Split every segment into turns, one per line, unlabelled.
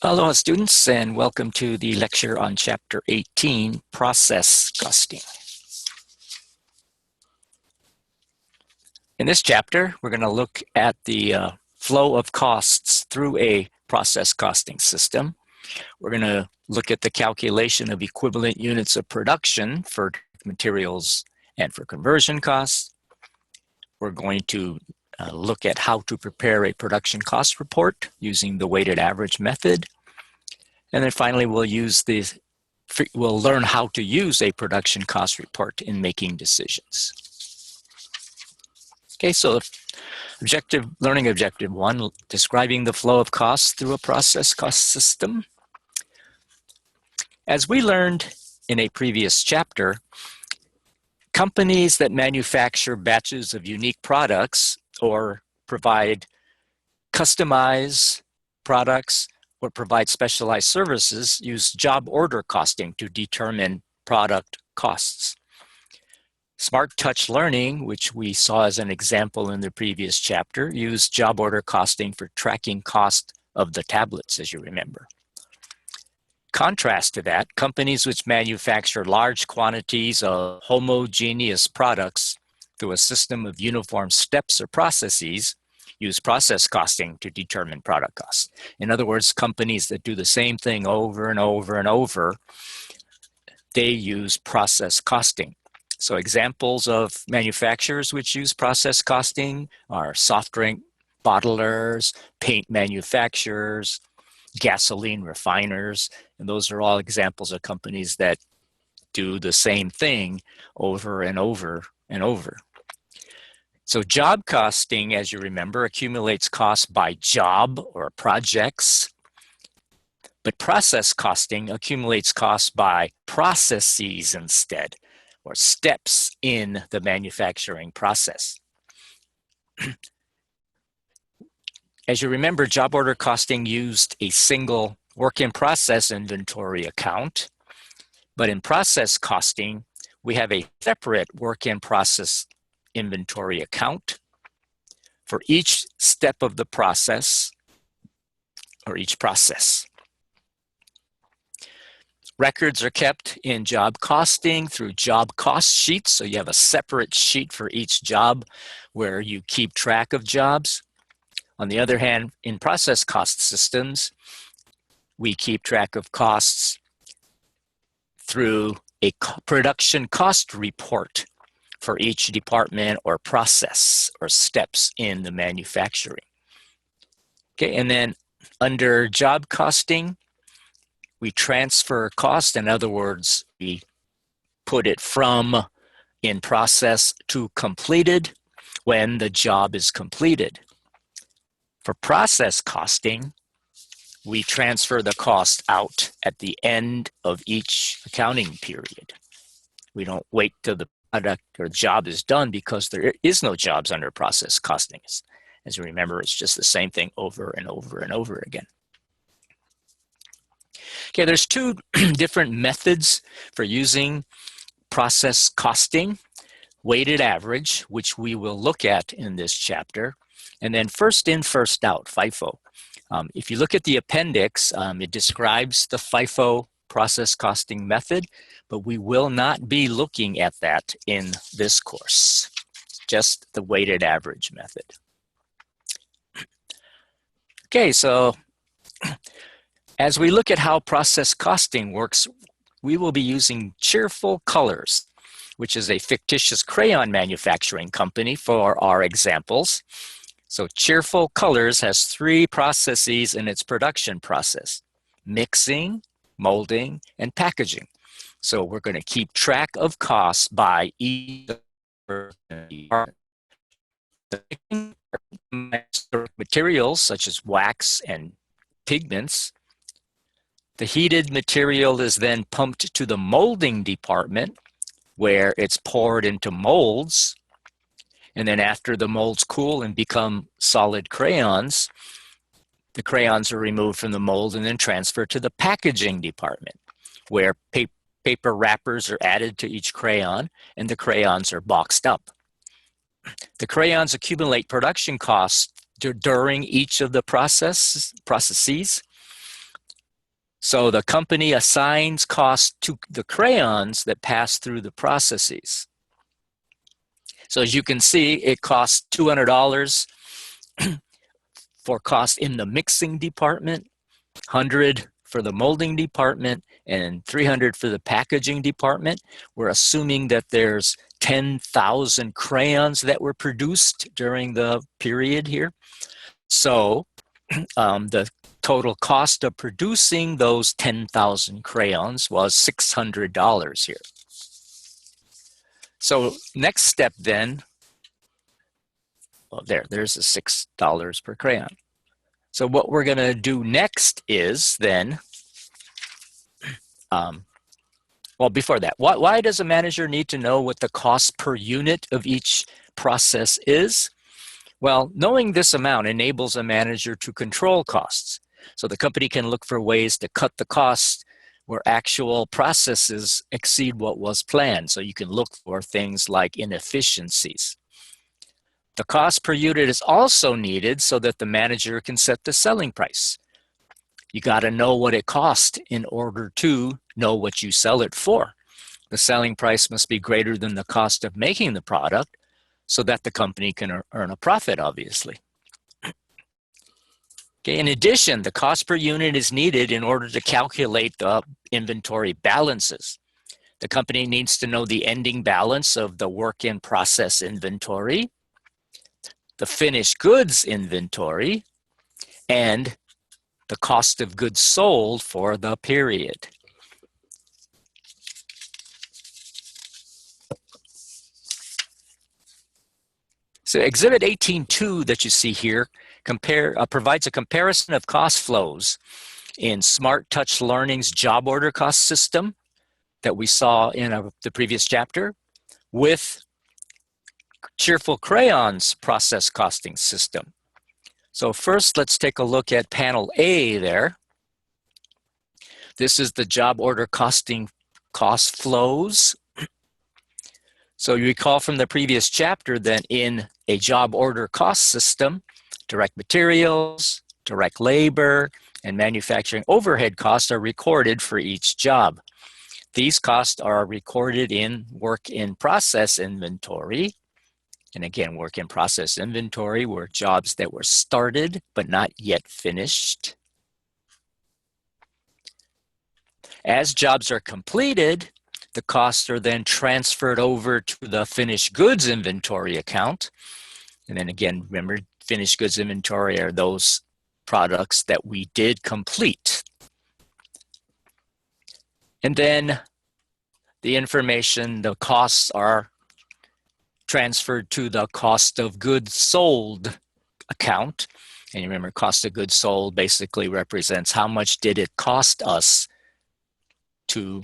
Aloha students, and welcome to the lecture on Chapter 18, Process Costing. In this chapter, we're going to look at the flow of costs through a process costing system. We're going to look at the calculation of equivalent units of production for materials and for conversion costs. We're going to look at how to prepare a production cost report using the weighted average method. And then finally, we'll learn how to use a production cost report in making decisions. Okay, so learning objective 1, describing the flow of costs through a process cost system. As we learned in a previous chapter, companies that manufacture batches of unique products or provide customized products or provide specialized services use job order costing to determine product costs. Smart Touch Learning, which we saw as an example in the previous chapter, used job order costing for tracking cost of the tablets, as you remember. Contrast to that, companies which manufacture large quantities of homogeneous products through a system of uniform steps or processes use process costing to determine product costs. In other words, companies that do the same thing over and over and over, they use process costing. So examples of manufacturers which use process costing are soft drink bottlers, paint manufacturers, gasoline refiners, and those are all examples of companies that do the same thing over and over and over. So job costing, as you remember, accumulates costs by job or projects, but process costing accumulates costs by processes instead, or steps in the manufacturing process. As you remember, job order costing used a single work-in-process inventory account, but in process costing, we have a separate work-in-process inventory account for each step of the process or each process. Records are kept in job costing through job cost sheets. So you have a separate sheet for each job where you keep track of jobs. On the other hand, in process cost systems, we keep track of costs through a production cost report for each department or process or steps in the manufacturing. Okay, and then under job costing, we transfer cost. In other words, we put it from in process to completed when the job is completed. For process costing, we transfer the cost out at the end of each accounting period. We don't wait till the product or job is done because there is no jobs under process costing. As you remember, it's just the same thing over and over and over again. Okay, there's two different methods for using process costing: weighted average, which we will look at in this chapter, and then first in, first out, FIFO. If you look at the appendix, it describes the FIFO process costing method, but we will not be looking at that in this course, just the weighted average method. Okay, so as we look at how process costing works, we will be using Cheerful Colors, which is a fictitious crayon manufacturing company for our examples. So Cheerful Colors has 3 processes in its production process: mixing, molding, and packaging. So we're going to keep track of costs by each materials such as wax and pigments. The heated material is then pumped to the molding department where it's poured into molds. And then after the molds cool and become solid crayons, the crayons are removed from the mold and then transferred to the packaging department where paper wrappers are added to each crayon and the crayons are boxed up. The crayons accumulate production costs during each of the processes. So the company assigns cost to the crayons that pass through the processes. So as you can see, it costs $200 for cost in the mixing department, $100 for the molding department, and $300 for the packaging department. We're assuming that there's 10,000 crayons that were produced during the period here. So the total cost of producing those 10,000 crayons was $600 here. So next step then, well, there's the $6 per crayon. So what we're going to do next is then, well, before that, why does a manager need to know what the cost per unit of each process is? Well, knowing this amount enables a manager to control costs. So the company can look for ways to cut the costs where actual processes exceed what was planned. So you can look for things like inefficiencies. The cost per unit is also needed so that the manager can set the selling price. You got to know what it costs in order to know what you sell it for. The selling price must be greater than the cost of making the product so that the company can earn a profit, obviously. Okay, in addition, the cost per unit is needed in order to calculate the inventory balances. The company needs to know the ending balance of the work in process inventory, the finished goods inventory, and the cost of goods sold for the period. So Exhibit 18.2 that you see here provides a comparison of cost flows in Smart Touch Learning's job order cost system that we saw in the previous chapter with Cheerful Crayon's process costing system. So first, let's take a look at panel A there. This is the job order costing cost flows. So you recall from the previous chapter that in a job order cost system, direct materials, direct labor, and manufacturing overhead costs are recorded for each job. These costs are recorded in work in process inventory. And again, work in process inventory were jobs that were started but not yet finished. As jobs are completed, the costs are then transferred over to the finished goods inventory account. And then again, remember, finished goods inventory are those products that we did complete. And then the information, the costs are transferred to the cost of goods sold account. And you remember, cost of goods sold basically represents how much did it cost us to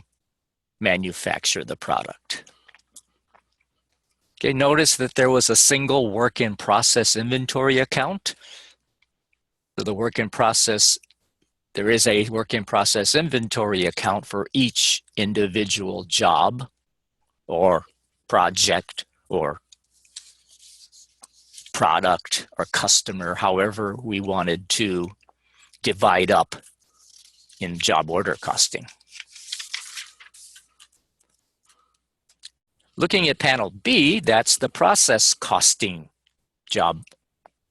manufacture the product. Okay, notice that there was a single work in process inventory account. So the work in process, there is a work in process inventory account for each individual job or project or product or customer, however we wanted to divide up in job order costing. Looking at panel B, that's the process costing job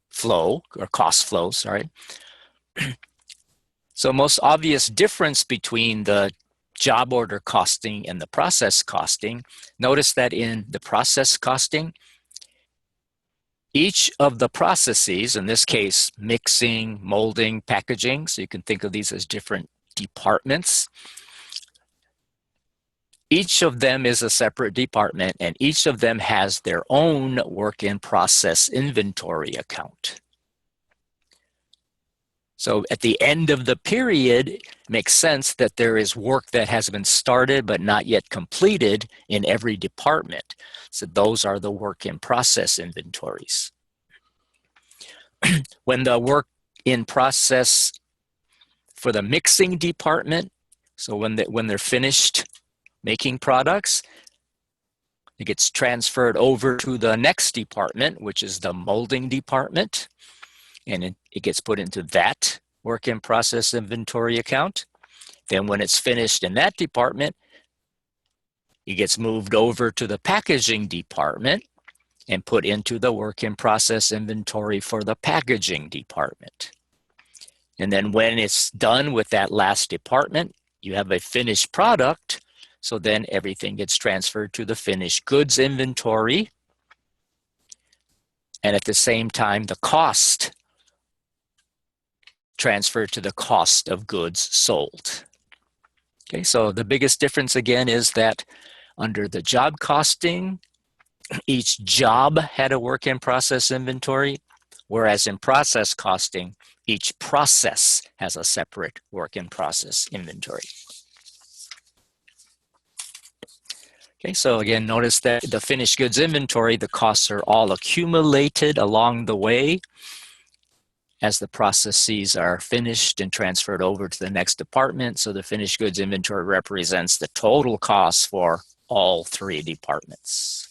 flow, or cost flow, sorry. So most obvious difference between the job order costing and the process costing, notice that in the process costing, each of the processes, in this case, mixing, molding, packaging, so you can think of these as different departments. Each of them is a separate department, and each of them has their own work in process inventory account. So at the end of the period, it makes sense that there is work that has been started but not yet completed in every department. So those are the work in process inventories. When the work in process for the mixing department, so when they're finished making products, it gets transferred over to the next department, which is the molding department, and it gets put into that work in process inventory account. Then when it's finished in that department, it gets moved over to the packaging department and put into the work in process inventory for the packaging department. And then when it's done with that last department, you have a finished product. So then everything gets transferred to the finished goods inventory. And at the same time, the cost transferred to the cost of goods sold. Okay, so the biggest difference again is that under the job costing, each job had a work in process inventory, whereas in process costing, each process has a separate work in process inventory. Okay, so again, notice that the finished goods inventory, the costs are all accumulated along the way as the processes are finished and transferred over to the next department. So the finished goods inventory represents the total cost for all three departments.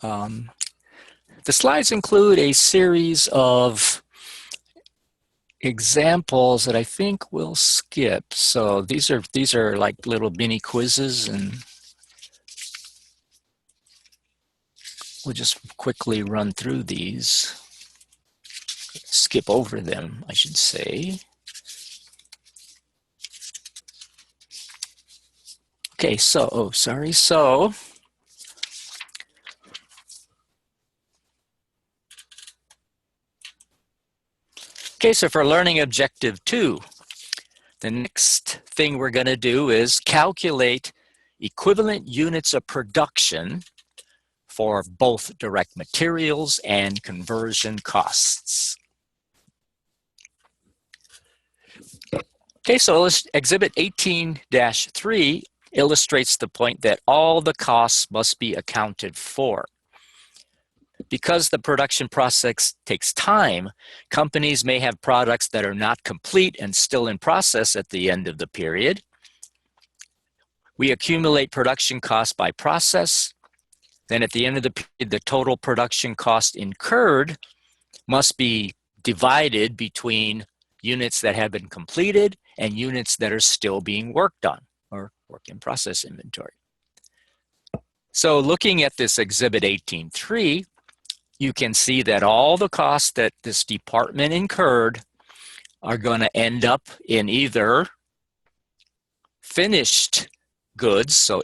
The slides include a series of examples that I think we'll skip. So these are like little mini quizzes, and we'll just quickly run through these. Skip over them, I should say. Okay, so, okay, so for learning objective 2, the next thing we're going to do is calculate equivalent units of production for both direct materials and conversion costs. Okay, so Exhibit 18-3 illustrates the point that all the costs must be accounted for. Because the production process takes time, companies may have products that are not complete and still in process at the end of the period. We accumulate production costs by process. Then at the end of the period, the total production cost incurred must be divided between units that have been completed and units that are still being worked on, or work in process inventory. So looking at this Exhibit 18-3, you can see that all the costs that this department incurred are going to end up in either finished goods, so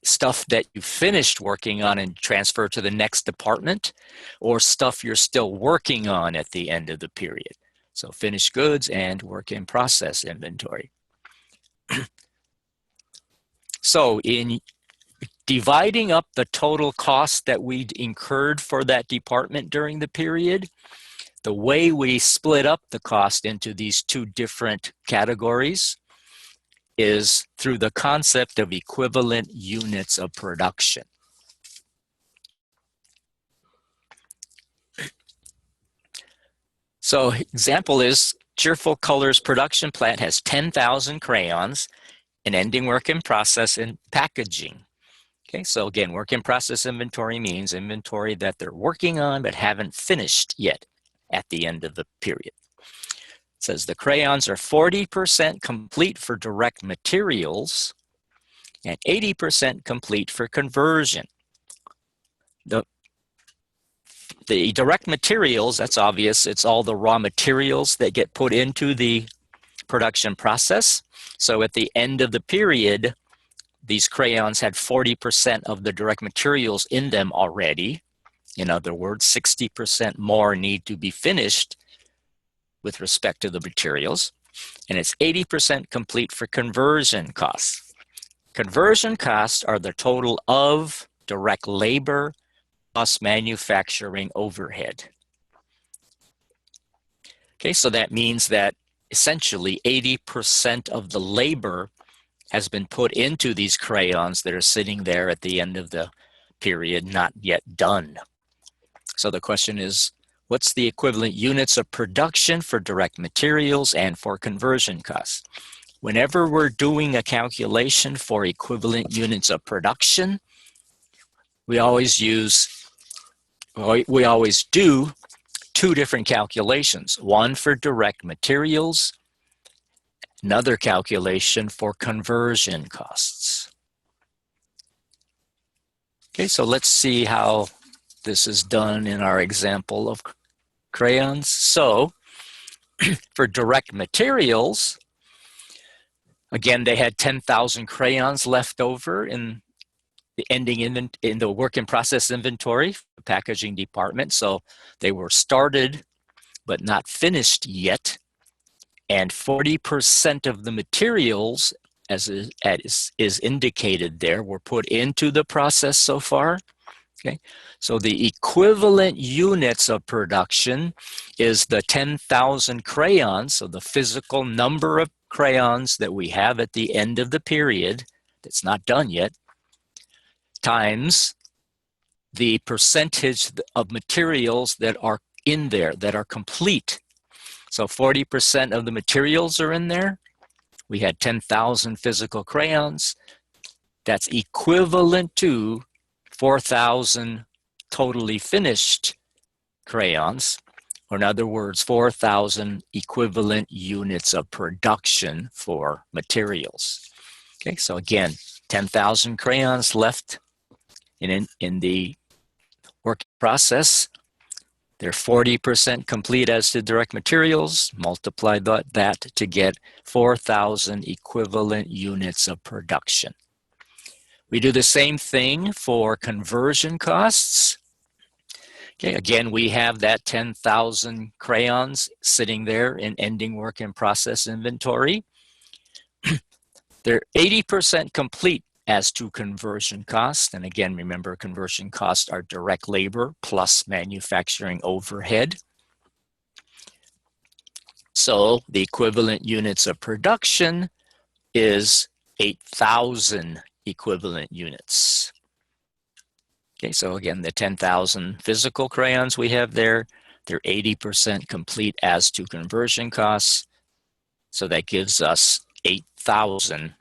stuff that you finished working on and transfer to the next department, or stuff you're still working on at the end of the period. So finished goods and work in process inventory. So in dividing up the total cost that we incurred for that department during the period, the way we split up the cost into these two different categories is through the concept of equivalent units of production. So example is Cheerful Colors production plant has 10,000 crayons and ending work in process and packaging. Okay, so again, work in process inventory means inventory that they're working on but haven't finished yet at the end of the period. It says the crayons are 40% complete for direct materials and 80% complete for conversion. The direct materials, that's obvious, it's all the raw materials that get put into the production process. So at the end of the period, these crayons had 40% of the direct materials in them already. In other words, 60% more need to be finished with respect to the materials. And it's 80% complete for conversion costs. Conversion costs are the total of direct labor plus manufacturing overhead. Okay, so that means that essentially 80% of the labor has been put into these crayons that are sitting there at the end of the period, not yet done. So the question is, what's the equivalent units of production for direct materials and for conversion costs? Whenever we're doing a calculation for equivalent units of production, we always use we always do two different calculations, one for direct materials, another calculation for conversion costs. Okay, so let's see how this is done in our example of crayons. So for direct materials, again, they had 10,000 crayons left over in the ending in the work in process inventory, the packaging department. So they were started but not finished yet. And 40% of the materials, as is indicated there, were put into the process so far. Okay, so the equivalent units of production is the 10,000 crayons, so the physical number of crayons that we have at the end of the period that's not done yet, times the percentage of materials that are in there, that are complete. So 40% of the materials are in there. We had 10,000 physical crayons. That's equivalent to 4,000 totally finished crayons, or in other words, 4,000 equivalent units of production for materials. Okay, so again, 10,000 crayons left in the work process. They're 40% complete as to direct materials. Multiply that to get 4,000 equivalent units of production. We do the same thing for conversion costs. Okay, again, we have that 10,000 crayons sitting there in ending work in process inventory. They're 80% complete as to conversion costs. And again, remember, conversion costs are direct labor plus manufacturing overhead. So the equivalent units of production is 8,000 equivalent units. Okay, so again, the 10,000 physical crayons we have there, they're 80% complete as to conversion costs. So that gives us 8,000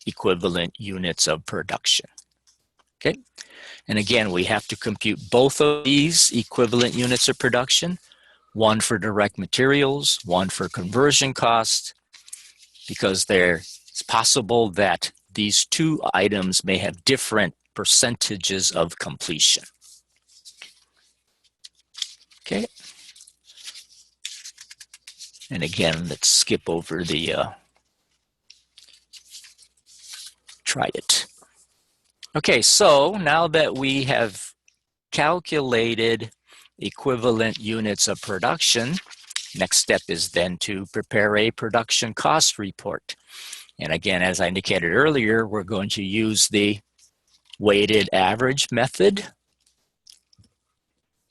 equivalent units of production. Okay, and again, we have to compute both of these equivalent units of production, one for direct materials, one for conversion cost, because it's possible that these two items may have different percentages of completion. Okay, and again, let's skip over the tried it. Okay, so now that we have calculated equivalent units of production, next step is then to prepare a production cost report. And again, as I indicated earlier, we're going to use the weighted average method.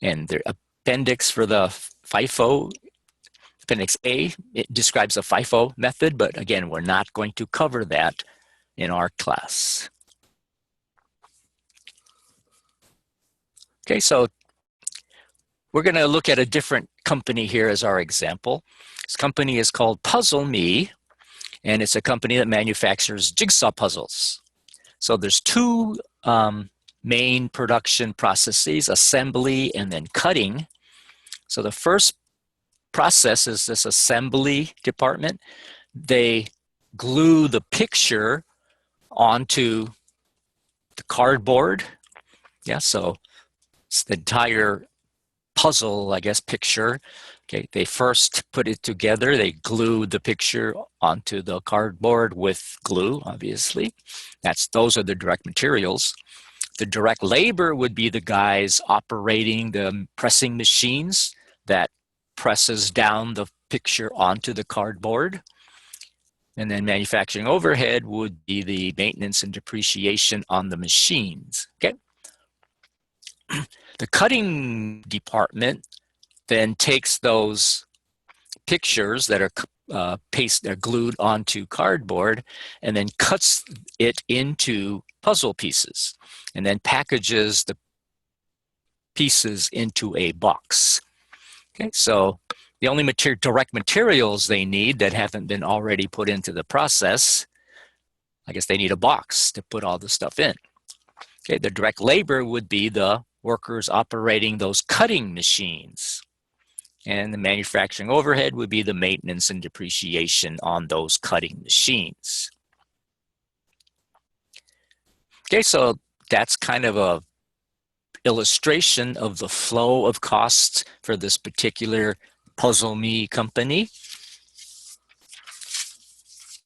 And the appendix for the FIFO, Appendix A, it describes the FIFO method, but again, we're not going to cover that in our class. Okay, so we're going to look at a different company here as our example. This company is called PuzzleMe, and it's a company that manufactures jigsaw puzzles. So there's two main production processes, assembly and then cutting. So the first process is this assembly department. They glue the picture onto the cardboard. Yeah, so it's the entire puzzle, I guess, picture. Okay, they first put it together. They glue the picture onto the cardboard with glue, obviously. Those are the direct materials. The direct labor would be the guys operating the pressing machines that presses down the picture onto the cardboard. And then manufacturing overhead would be the maintenance and depreciation on the machines. Okay. The cutting department then takes those pictures that are they're glued onto cardboard and then cuts it into puzzle pieces and then packages the pieces into a box. Okay, so the only direct materials they need that haven't been already put into the process, I guess they need a box to put all the stuff in. Okay, the direct labor would be the workers operating those cutting machines. And the manufacturing overhead would be the maintenance and depreciation on those cutting machines. Okay, so that's kind of a illustration of the flow of costs for this particular PuzzleMe company.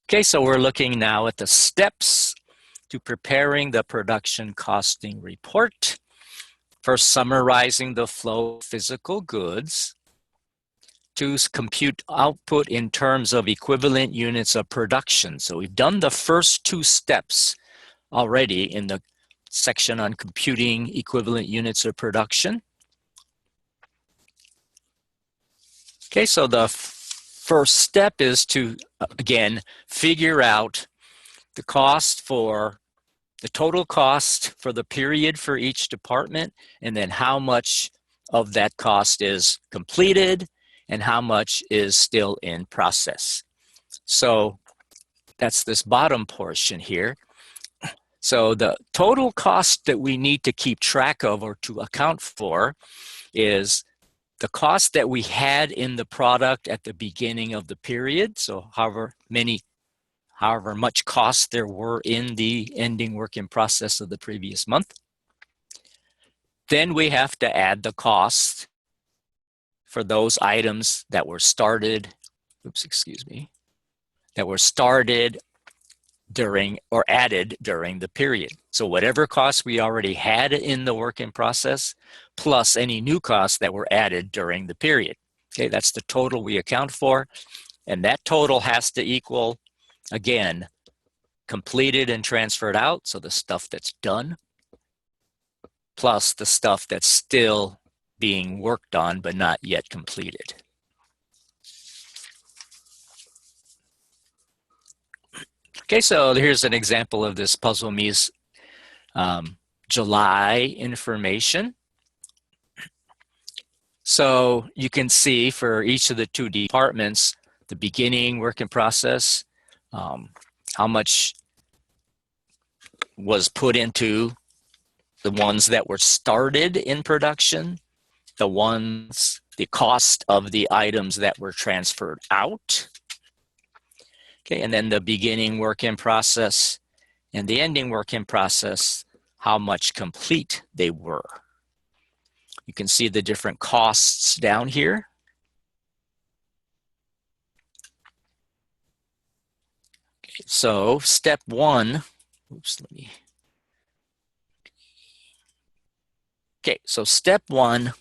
Okay, so we're looking now at the steps to preparing the production costing report. First, summarizing the flow of physical goods. To compute output in terms of equivalent units of production. So we've done the first two steps already in the section on computing equivalent units of production. Okay, so the first step is to, again, figure out the cost for the total cost for the period for each department, and then how much of that cost is completed and how much is still in process. So that's this bottom portion here. So the total cost that we need to keep track of or to account for is the cost that we had in the product at the beginning of the period. So however much cost there were in the ending work in process of the previous month. Then we have to add the cost for those items that were started, that were started during or added during the period. So whatever costs we already had in the work in process, plus any new costs that were added during the period. Okay, that's the total we account for. And that total has to equal, again, completed and transferred out, so the stuff that's done, plus the stuff that's still being worked on but not yet completed. Okay, so here's an example of this PuzzleMe's July information. So you can see for each of the two departments, the beginning work in process, how much was put into the ones that were started in production, the cost of the items that were transferred out. Okay, and then the beginning work in process and the ending work in process, how much complete they were. You can see the different costs down here. Okay, so step one, Okay, so step one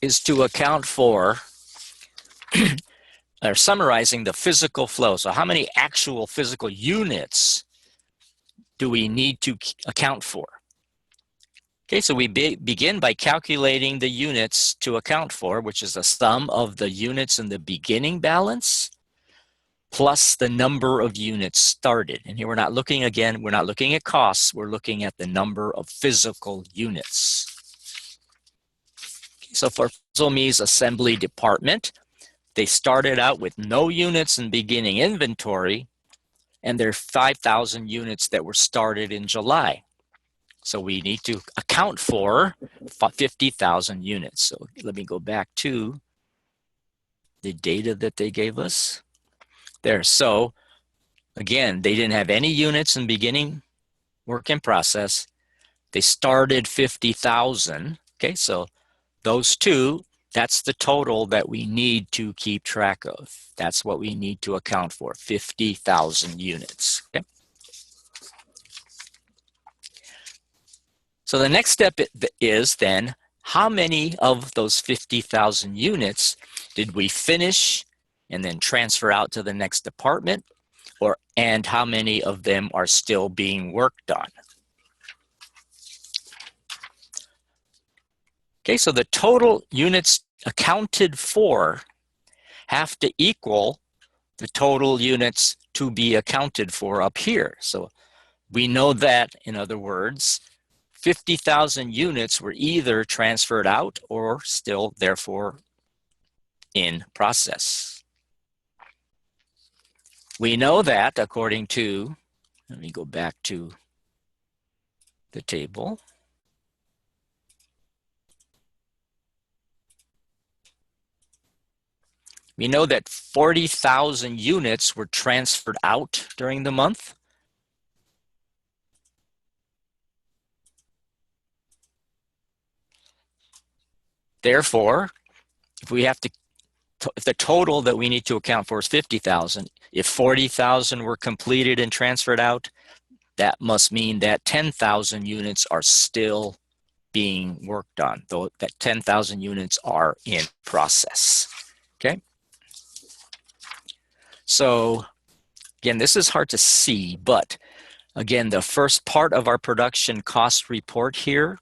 is to account for or summarizing the physical flow. So how many actual physical units do we need to account for? Okay, so we begin by calculating the units to account for, which is the sum of the units in the beginning balance plus the number of units started. And here we're not looking at costs, we're looking at the number of physical units. Okay, so for PuzzleMe's assembly department, they started out with no units in beginning inventory, and there are 5,000 units that were started in July. So we need to account for 50,000 units. So let me go back to the data that they gave us. There, so again, they didn't have any units in beginning work in process. They started 50,000, okay? So those two, that's the total that we need to keep track of. That's what we need to account for, 50,000 units, okay? So the next step is then, how many of those 50,000 units did we finish and then transfer out to the next department, and how many of them are still being worked on? Okay, so the total units accounted for have to equal the total units to be accounted for up here. So we know that, in other words, 50,000 units were either transferred out or still, therefore, in process. We know that according to, let me go back to the table. We know that 40,000 units were transferred out during the month. Therefore, if we have to, if the total that we need to account for is 50,000, if 40,000 were completed and transferred out, that must mean that 10,000 units are still being worked on, though that 10,000 units are in process. Okay. So again, this is hard to see, but again, the first part of our production cost report here,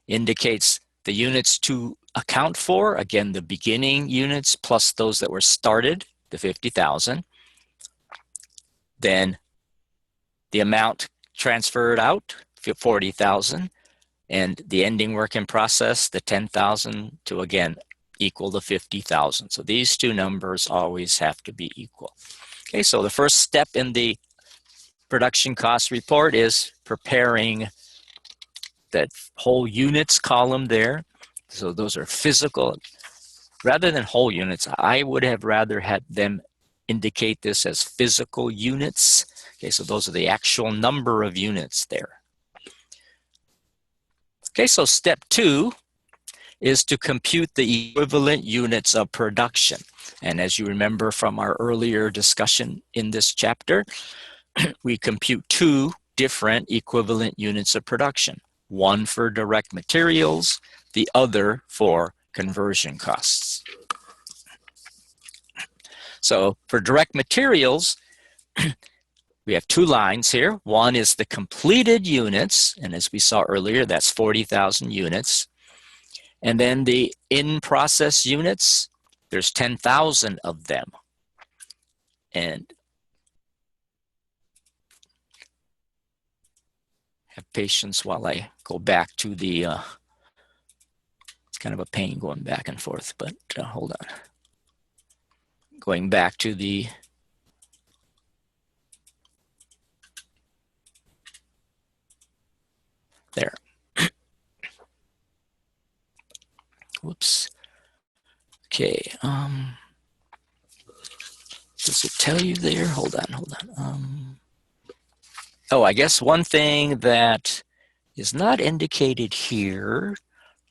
indicates the units to account for. Again, the beginning units plus those that were started, the 50,000. Then the amount transferred out, 40,000. And the ending work in process, the 10,000, to again equal the 50,000. So these two numbers always have to be equal. Okay, so the first step in the production cost report is preparing that whole units column there. So those are physical. Rather than whole units, I would have rather had them indicate this as physical units. Okay, so those are the actual number of units there. Okay, so step 2 is to compute the equivalent units of production. And as you remember from our earlier discussion in this chapter, we compute 2 different equivalent units of production. One for direct materials, the other for conversion costs. So for direct materials, we have 2 lines here. One is the completed units, and as we saw earlier, that's 40,000 units. And then the in-process units, there's 10,000 of them. And have patience while I go back to the, it's kind of a pain going back and forth, but hold on. Going back to the there. Whoops. Okay. Does it tell you there? Hold on. Oh, I guess one thing that is not indicated here,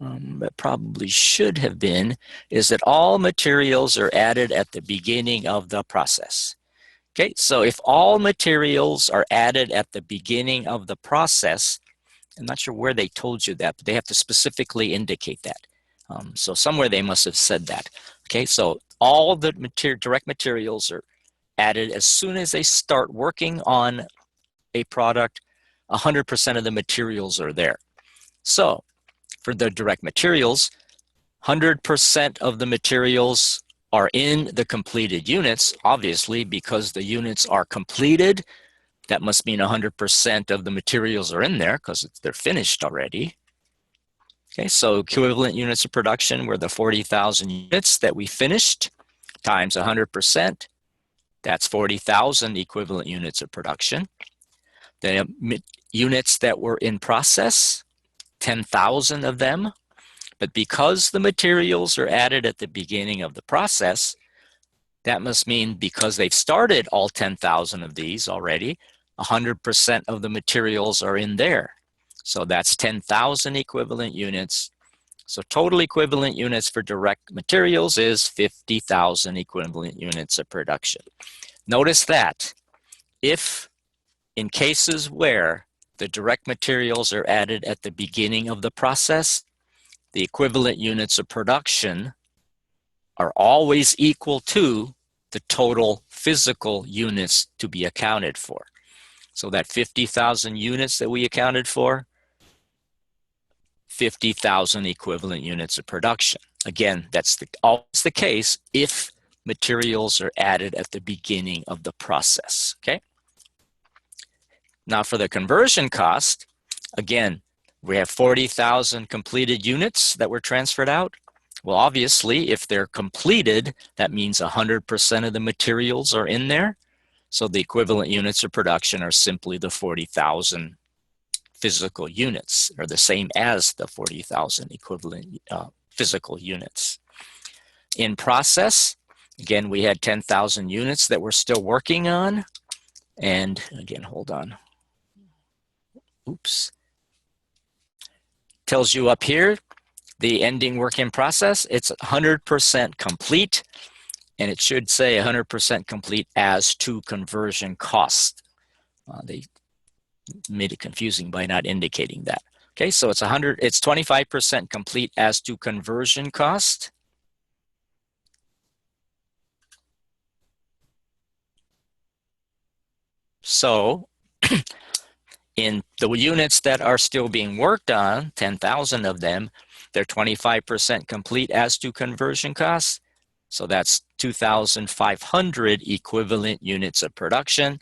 but probably should have been, is that all materials are added at the beginning of the process. Okay, so if all materials are added at the beginning of the process, I'm not sure where they told you that, but they have to specifically indicate that. So somewhere they must have said that. Okay, so all the direct materials are added as soon as they start working on a product. 100% of the materials are there. So for the direct materials, 100% of the materials are in the completed units, obviously, because the units are completed. That must mean 100% of the materials are in there because they're finished already. Okay, so equivalent units of production were the 40,000 units that we finished times 100%. That's 40,000 equivalent units of production. The units that were in process, 10,000 of them. But because the materials are added at the beginning of the process, that must mean because they've started all 10,000 of these already, 100% of the materials are in there. So that's 10,000 equivalent units. So total equivalent units for direct materials is 50,000 equivalent units of production. Notice that if in cases where the direct materials are added at the beginning of the process, the equivalent units of production are always equal to the total physical units to be accounted for. So that 50,000 units that we accounted for, 50,000 equivalent units of production. Again, that's always the case if materials are added at the beginning of the process, okay? Now for the conversion cost, again, we have 40,000 completed units that were transferred out. Well, obviously, if they're completed, that means 100% of the materials are in there. So the equivalent units of production are simply the 40,000 physical units, or the same as the 40,000 equivalent physical units. in process, again, we had 10,000 units that we're still working on. And again, hold on. Oops. Tells you up here, the ending work in process, it's 100% complete. And it should say 100% complete as to conversion cost. They made it confusing by not indicating that. Okay, so it's 25% complete as to conversion cost. So in the units that are still being worked on, 10,000 of them, they're 25% complete as to conversion costs. So that's 2,500 equivalent units of production.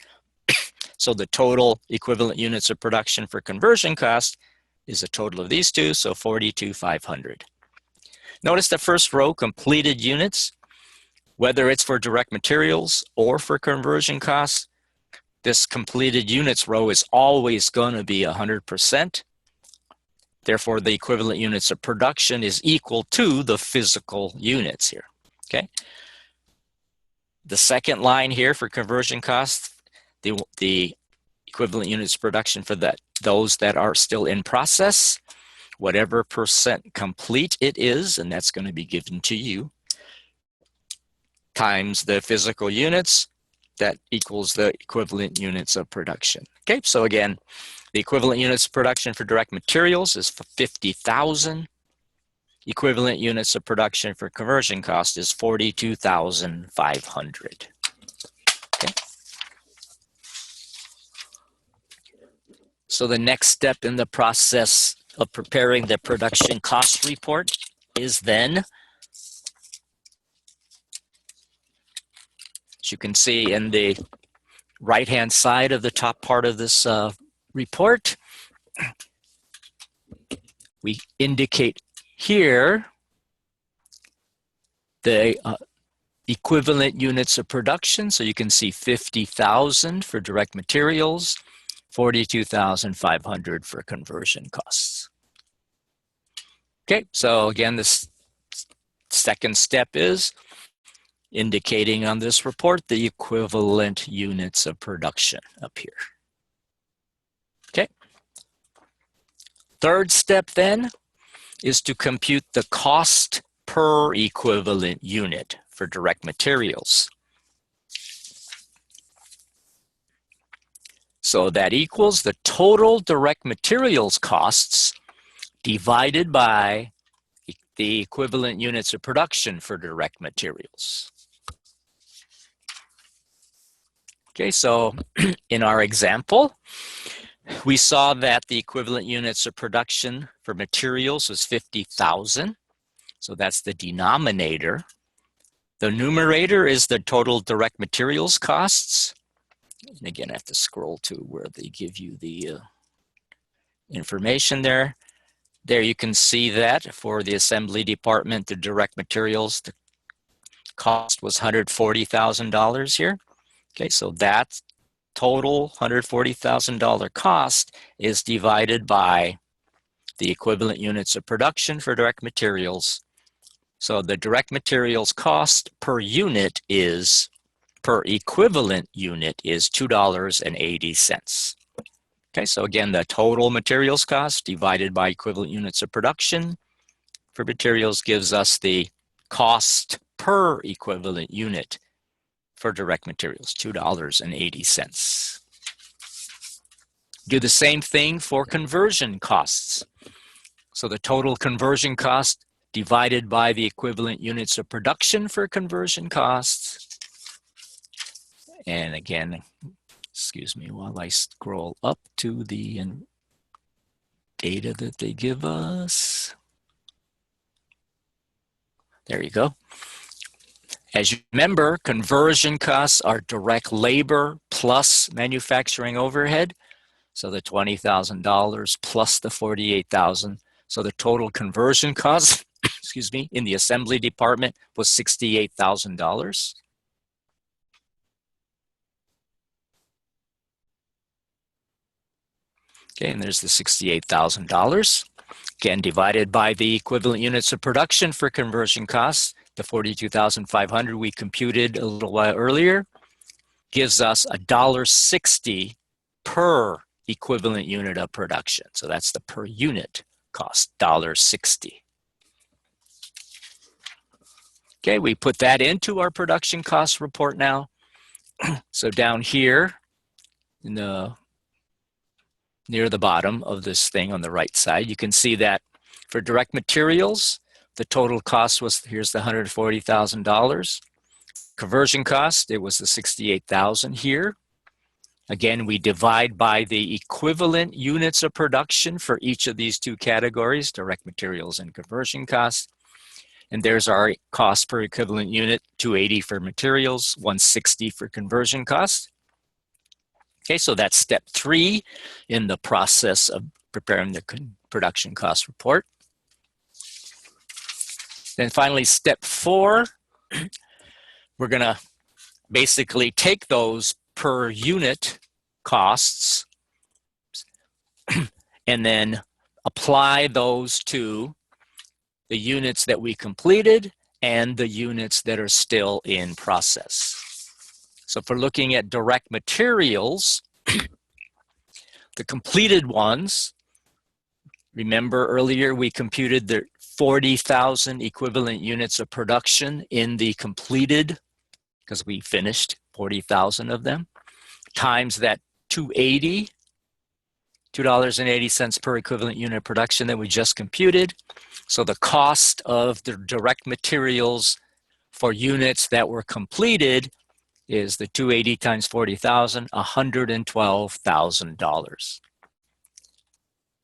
So the total equivalent units of production for conversion cost is a total of these two, so 42,500. Notice the first row, completed units, whether it's for direct materials or for conversion costs, this completed units row is always going to be 100%. Therefore, the equivalent units of production is equal to the physical units here, okay? The second line here for conversion costs, the equivalent units of production for those that are still in process, whatever percent complete it is, and that's going to be given to you, times the physical units, that equals the equivalent units of production. Okay, so again, the equivalent units of production for direct materials is 50,000. Equivalent units of production for conversion cost is 42,500. Okay. So the next step in the process of preparing the production cost report is then, as you can see in the right-hand side of the top part of this report, we indicate here the equivalent units of production. So you can see 50,000 for direct materials, 42,500 for conversion costs. Okay, so again, this second step is indicating on this report the equivalent units of production up here. Okay. Third step then is to compute the cost per equivalent unit for direct materials. So that equals the total direct materials costs divided by the equivalent units of production for direct materials. Okay, so in our example, we saw that the equivalent units of production for materials was 50,000. So that's the denominator. The numerator is the total direct materials costs. And again, I have to scroll to where they give you the information there. There you can see that for the assembly department, the direct materials, the cost was $140,000 here. Okay, so that total $140,000 cost is divided by the equivalent units of production for direct materials. So the direct materials cost per unit is, per equivalent unit is $2.80. Okay, so again, the total materials cost divided by equivalent units of production for materials gives us the cost per equivalent unit for direct materials, $2.80. Do the same thing for conversion costs. So the total conversion cost divided by the equivalent units of production for conversion costs. And again, excuse me while I scroll up to the data that they give us. There you go. As you remember, conversion costs are direct labor plus manufacturing overhead. So the $20,000 plus the $48,000. So the total conversion cost, excuse me, in the assembly department was $68,000. Okay, and there's the $68,000. Again, divided by the equivalent units of production for conversion costs, the 42,500 we computed a little while earlier, gives us $1.60 per equivalent unit of production. So that's the per unit cost, $1.60. Okay, we put that into our production cost report now. So down here in the near the bottom of this thing on the right side, you can see that for direct materials, the total cost was, here's the $140,000. Conversion cost, it was the $68,000 here. Again, we divide by the equivalent units of production for each of these two categories, direct materials and conversion cost. And there's our cost per equivalent unit, $280 for materials, $160 for conversion cost. Okay, so that's step 3 in the process of preparing the production cost report. Then finally, step 4, we're gonna basically take those per unit costs and then apply those to the units that we completed and the units that are still in process. So if we're looking at direct materials, the completed ones, remember earlier we computed the 40,000 equivalent units of production in the completed, because we finished 40,000 of them, times that $2.80 per equivalent unit of production that we just computed. So the cost of the direct materials for units that were completed is the $280 times 40,000, $112,000.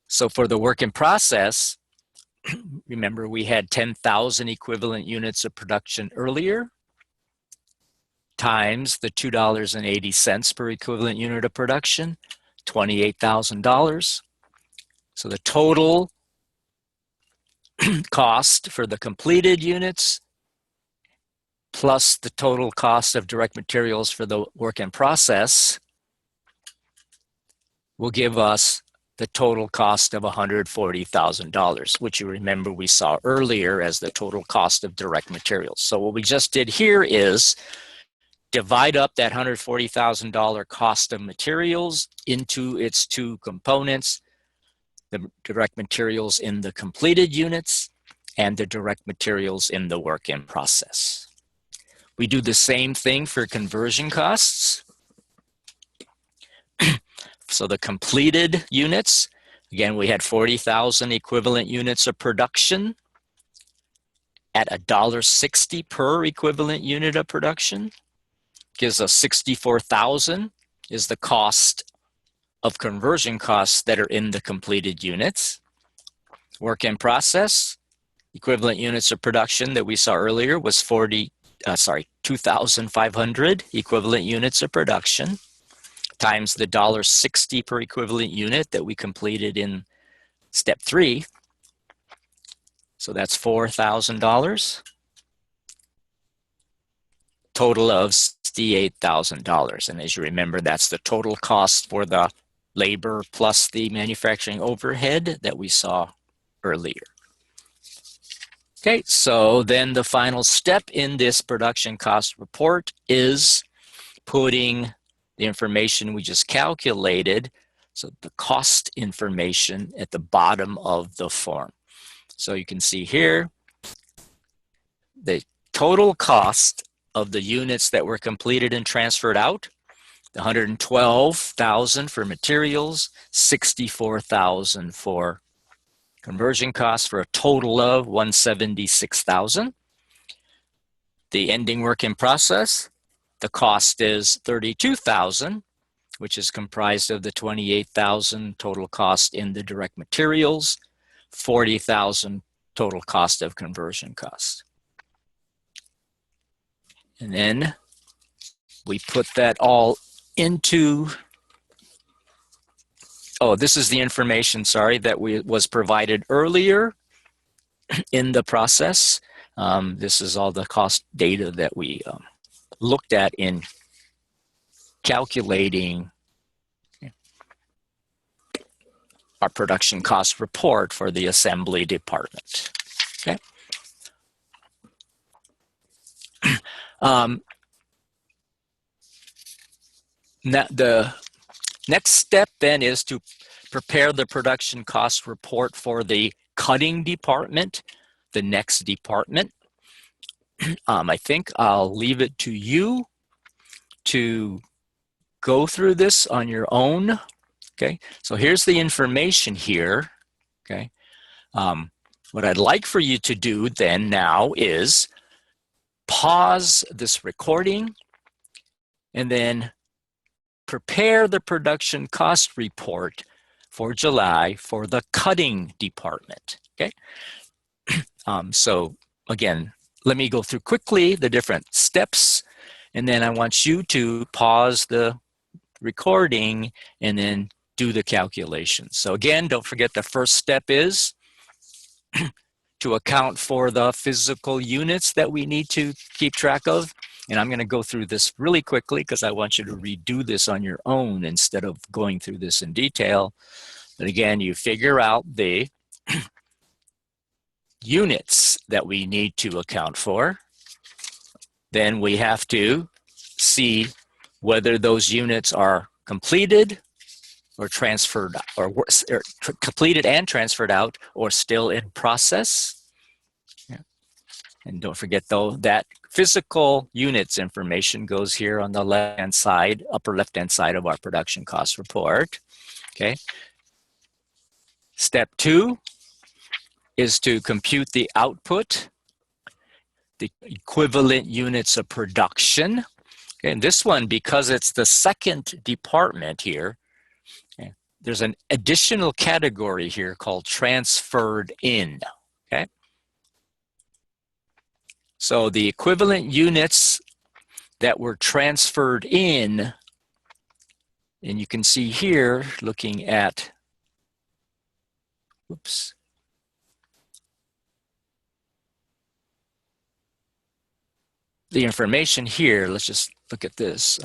So for the work in process, remember we had 10,000 equivalent units of production earlier, times the $2.80 per equivalent unit of production, $28,000. So the total cost for the completed units plus the total cost of direct materials for the work in process will give us the total cost of $140,000, which you remember we saw earlier as the total cost of direct materials. So what we just did here is divide up that $140,000 cost of materials into its two components, the direct materials in the completed units and the direct materials in the work in process. We do the same thing for conversion costs. So the completed units, again, we had 40,000 equivalent units of production at $1.60 per equivalent unit of production. Gives us 64,000 is the cost of conversion costs that are in the completed units. Work in process, equivalent units of production that we saw earlier was 2,500 equivalent units of production times the $1.60 per equivalent unit that we completed in step 3. So that's $4,000. Total of $68,000. And as you remember, that's the total cost for the labor plus the manufacturing overhead that we saw earlier. Okay, so then the final step in this production cost report is putting the information we just calculated, so the cost information at the bottom of the form. So you can see here, the total cost of the units that were completed and transferred out, the $112,000 for materials, $64,000 for conversion costs, for a total of $176,000. The ending work in process, the cost is $32,000, which is comprised of the $28,000 total cost in the direct materials, $40,000 total cost of conversion costs. And then we put that all into, oh, this is the information, sorry, that was provided earlier in the process. This is all the cost data that we looked at in calculating our production cost report for the assembly department. Okay. The next step then is to prepare the production cost report for the cutting department, the next department. I think I'll leave it to you to go through this on your own. Okay, so here's the information here. Okay, what I'd like for you to do then now is pause this recording and then prepare the production cost report for July for the cutting department. Okay, so again, let me go through quickly the different steps, and then I want you to pause the recording and then do the calculations. So again, don't forget the first step is to account for the physical units that we need to keep track of. And I'm going to go through this really quickly because I want you to redo this on your own instead of going through this in detail. But again, you figure out the units that we need to account for. Then we have to see whether those units are completed or transferred, or completed and transferred out, or still in process. Yeah. And don't forget though, that physical units information goes here on the left-hand side, upper left-hand side of our production cost report. Okay. Step 2 is to compute the output, the equivalent units of production. Okay, and this one, because it's the second department here, okay, there's an additional category here called transferred in. Okay, so the equivalent units that were transferred in, and you can see here looking at, whoops, the information here, let's just look at this.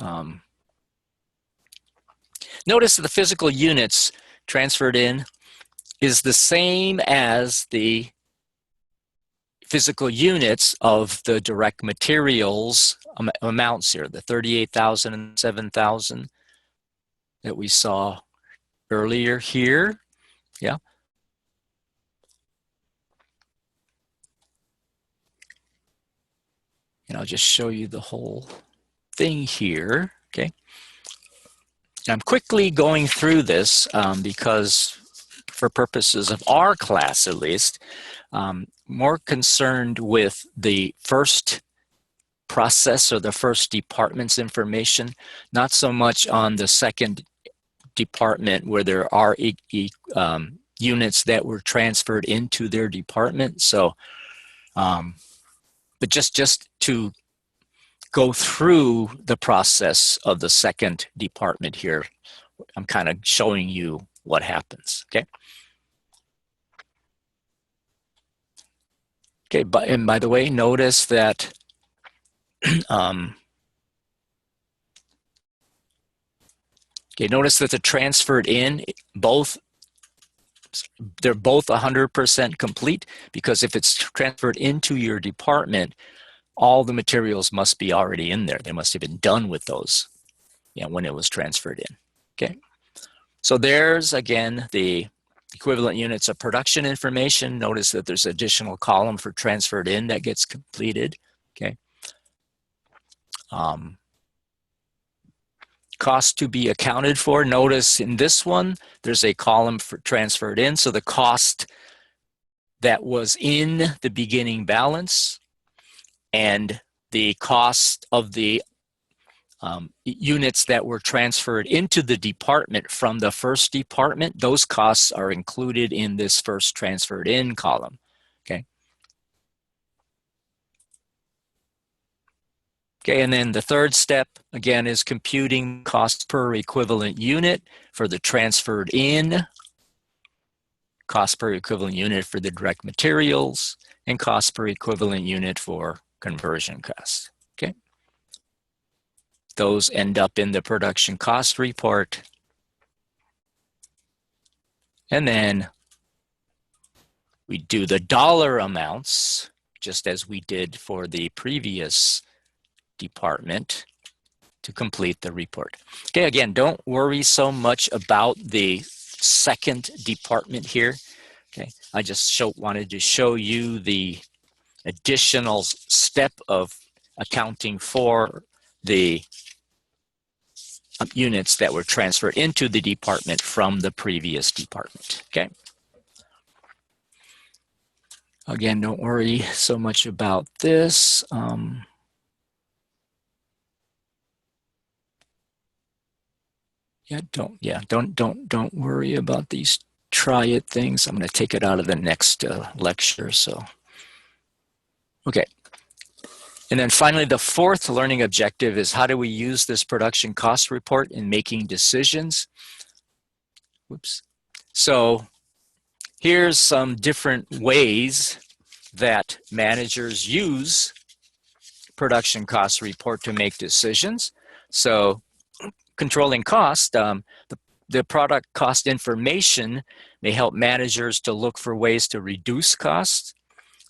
Notice that the physical units transferred in is the same as the physical units of the direct materials amounts here, the 38,000 and 7,000 that we saw earlier here. Yeah. And I'll just show you the whole thing here. Okay. I'm quickly going through this because for purposes of our class at least, more concerned with the first process or the first department's information, not so much on the second department where there are units that were transferred into their department. So, but just to go through the process of the second department here, I'm kind of showing you what happens, okay? Okay, and by the way, notice that okay, notice that the transferred in, they're both 100% complete, because if it's transferred into your department, all the materials must be already in there. They must have been done with those, yeah, when it was transferred in, okay? So there's, again, the equivalent units of production information. Notice that there's an additional column for transferred in that gets completed, okay? Cost to be accounted for. Notice in this one, there's a column for transferred in. So the cost that was in the beginning balance and the cost of the units that were transferred into the department from the first department, those costs are included in this first transferred in column, okay? Okay, and then the third step, again, is computing cost per equivalent unit for the transferred in, cost per equivalent unit for the direct materials, and cost per equivalent unit for conversion costs, okay? Those end up in the production cost report. And then we do the dollar amounts, just as we did for the previous department to complete the report. Okay, again, don't worry so much about the second department here. Okay, I just wanted to show you the additional step of accounting for the units that were transferred into the department from the previous department. Okay. Again, don't worry so much about this. Don't worry about these try it things. I'm going to take it out of the next lecture. So, okay. And then finally, the fourth learning objective is how do we use this production cost report in making decisions? Whoops. So here's some different ways that managers use production cost report to make decisions. So controlling cost, the product cost information may help managers to look for ways to reduce costs.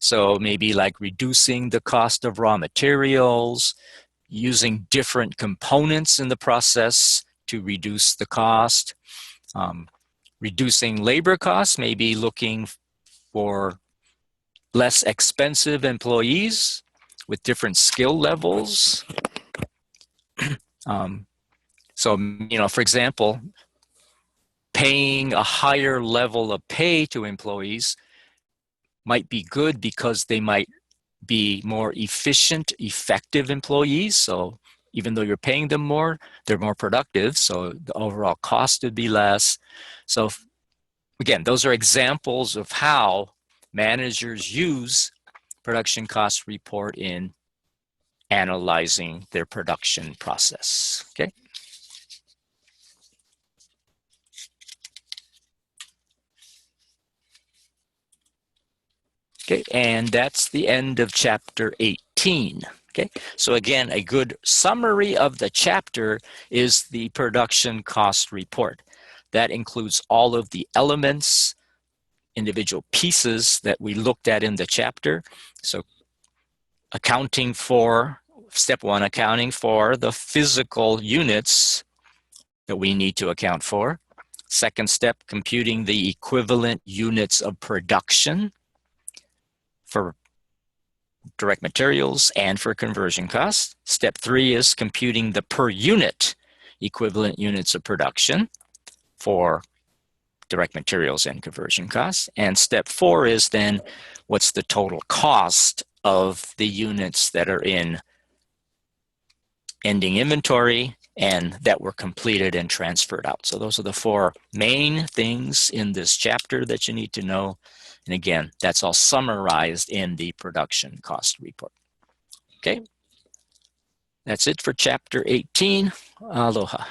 So maybe like reducing the cost of raw materials, using different components in the process to reduce the cost, reducing labor costs, maybe looking for less expensive employees with different skill levels. So, for example, paying a higher level of pay to employees might be good because they might be more efficient, effective employees. So even though you're paying them more, they're more productive. So the overall cost would be less. So again, those are examples of how managers use production cost report in analyzing their production process. Okay. Okay, and that's the end of chapter 18. Okay, so again, a good summary of the chapter is the production cost report. That includes all of the elements, individual pieces that we looked at in the chapter. So accounting for, step one, accounting for the physical units that we need to account for. Second step, computing the equivalent units of production for direct materials and for conversion costs. Step three is computing the per unit equivalent units of production for direct materials and conversion costs. And step four is then what's the total cost of the units that are in ending inventory and that were completed and transferred out. So those are the four main things in this chapter that you need to know. And again, that's all summarized in the production cost report. Okay, that's it for chapter 18. Aloha.